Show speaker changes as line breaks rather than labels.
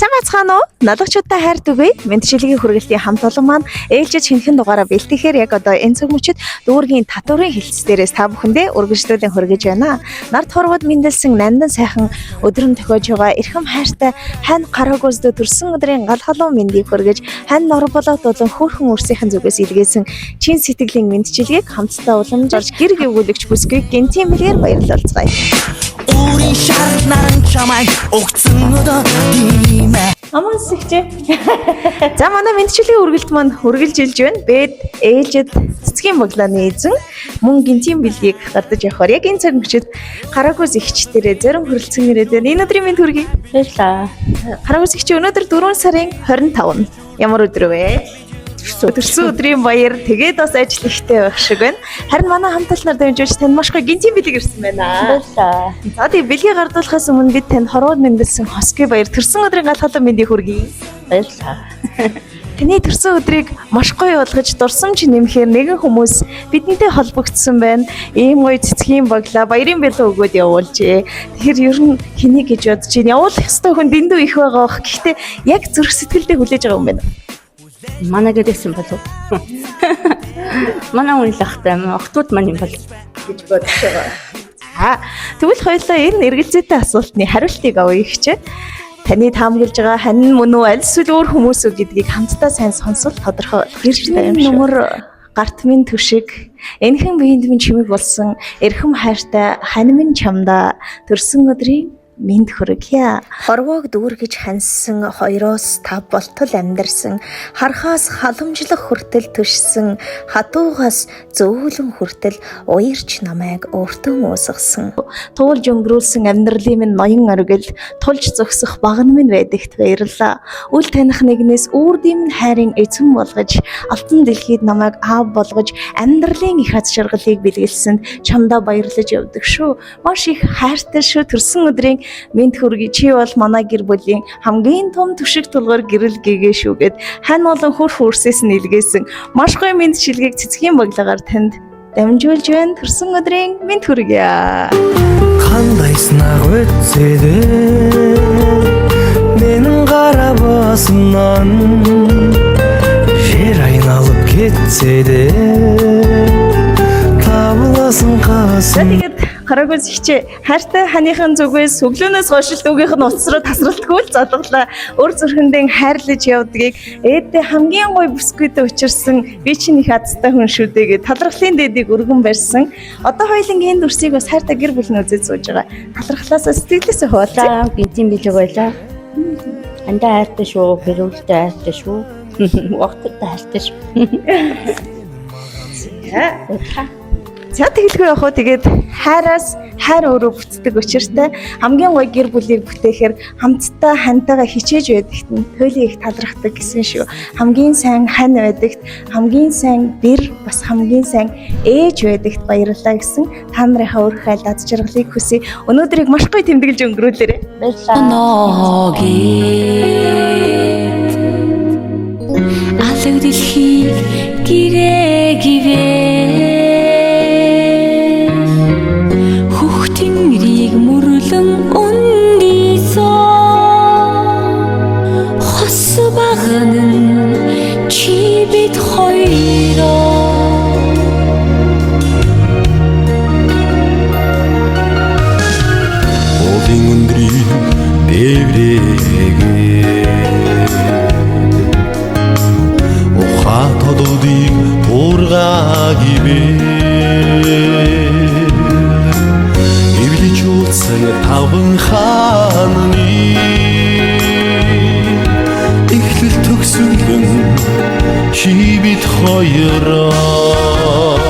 Сайн бацгаана уу? Налгачуудаа хайр түгэе. Мэдчилгийн хүргэлтийн хамт олон маань ээлжид шинэхэн дугаараа бэлтгэхээр яг одоо энэ цаг мөчид дүүргийн татварын хэлтс дээрээс та бүхэндээ үргэлжлүүлэн хүргэж байна. Нарт хорвоод мэндэлсэн нандан сайхан өдрөн тохиож байгаа эрхэм хайртай хань гараагүйсдө төрсөн өдрийн гал халуун мэндийг хүргэж хань нор болоод болон хөөрхөн үрсийнхэн зүгээс илгээсэн чин сэтгэлийн мэдчилгээг хамтдаа уламжуулж гэр гэгүүлэгч бүсгүй гинтийн мэлгээр баярлалцгаая.
우리 샤르나는 참아이 옥승우도 이매
Амансэгчээ. За манай мэдчилгийн үргэлт маань үргэлжилж байна. Бэд ээлжид цэцгийн баглааны эзэн мөн гинтийн бэлгийг гардаж явахаар яг энэ цаг мөчид гараагүйс ихчдэрээ зарим хөрөлцөн ирээд байна. Энэ өдрийн мэнд хүргэе.
Баярлалаа.
Гараагүйс ихч өнөөдөр 4 сарын 25. Ямар өдөр вэ? Төрсөн өдрийн баяр тэгээд бас ажил ихтэй байх шиг байна. Харин манай хамталнаар дамжуулж танд маш гоё гинтийн бэлэг ирсэн байна.
Баярлалаа.
За тийм бэлгийг гардуулахаас өмнө бид танд хорвоод мэндэлсэн хосгийн баяр төрсөн өдрийн гал халуун мэндийг хүргэе.
Баярлалаа.
Таны төрсөн өдрийг маш гоё болгож дурсамж нэмэхээр нэгэн хүмүүс бидэнтэй холбогдсон байна. Ийм гоё цэцгийн баглаа баярын бэлэг өгөөд явуулжээ. Тэгэхээр ер нь хэнийг гэж бодож чинь явуулах ёстой хүн дэндүү их байгаа бох. Гэхдээ яг зүрх сэтгэлдээ хүлээж байгаа юм байна.
Манай гэдэгсэн болов. Манай үйл ахтай охтууд маань юм бол
гэж бодож байгаа. За тэгвэл хоёулаа энэ эргэлзээтэй асуултны хариултыг авъя гэчээ. Таны таамаглаж байгаа хань мөн үү аль эсвэл өөр хүмүүс үү гэдгийг хамтдаа сайн сонсвол тодорхой гэрч таа юм шиг. Нөмөр гарт минь түшиг энхэн биеинд минь чимэг болсон эрхэм хайртай хань минь чамда төрсөн өдрийн минь хүргье. Хорвоог дүүргэж ханьсан 2-5 болтол амьдарсан хархаас халамжлах хүртэл төшсөн хатуугаас зөөлөн хүртэл уярч намайг өөртөө уусгасан. Туулж өнгөрүүлсэн амьдралын минь ноён оргил тулж зогсох багн минь байдагт баярлалаа. Үл таних нэгнээс үрдийн минь хайрын эзэн болгож алтан дэлхийд намайг аав болгож амьдралын их аз жаргалыг бэлгэлсэнд чамдаа баярлаж явдаг шүү. Маш их хайртай шүү. Төрсөн өдрийн минь хүргий чи бол манай гэр бүлийн хамгийн том түшиг тулгуур гэрэл гэгээ шүүгээд хань болон хөрх үрсээс нь илгээсэн маш гоё минь шилгийг цэцгийн баглагаар танд дамжуулж байна. Төрсөн өдрийн минь хүргье.
қандайсына өтседе менің қарабасымнан жер айналып кетсе де табыласың қасым.
Гараагүйс ихчээ хайртай ханыхын зүгээс өглөөнөөс хойш дүүгийнх нь утас руу тасралтгүй л задлаа. Өр зүрхэндээ хайрлаж явдгийг ээдээ хамгийн гоё бүсгүйтэй учирсан би чинь их азтай хүн шүү дээ гэж талархлын дээдийг өргөн барьсан. Одоо хоёулангийн энэ дүрсийг бас хайртай гэр бүл нь үзэж сууж байгаа. Талархлаасаа сэтгэлээсээ хуваалцаа.
гинтийн бэлэг байлаа. Андаа хайртай шүү, гэрүүлтэй хайртай шүү. Охтодтой хайртай шүү.
За тэгэлгүй яг хөө тэгээд хайраас хайр өөрөө бүтдэг учиртай хамгийн гоё гэр бүлийг бүтээхээр хамтдаа хантайгаа хичээж байдагт нь туйлын их талархдаг гэсэн шүү. Хамгийн сайн хань байдагт хамгийн сайн бэр бас хамгийн сайн ээж байдагт баярлалаа гэсэн та нарынхаа өөрх айл аз жаргалыг хүсье. Өнөөдрийг маш гоё тэмдэглэж өнгөрүүлээрэй.
Баярлалаа. Алаг дэлхийг гэрээ гівээ чи бид хоёроо
Овийн өндрийн дэврээгээ ухаан тодуудыг ургаагивэ эвлэж утсан таван хааны эхлэл төгсгөн чи бид хоёроо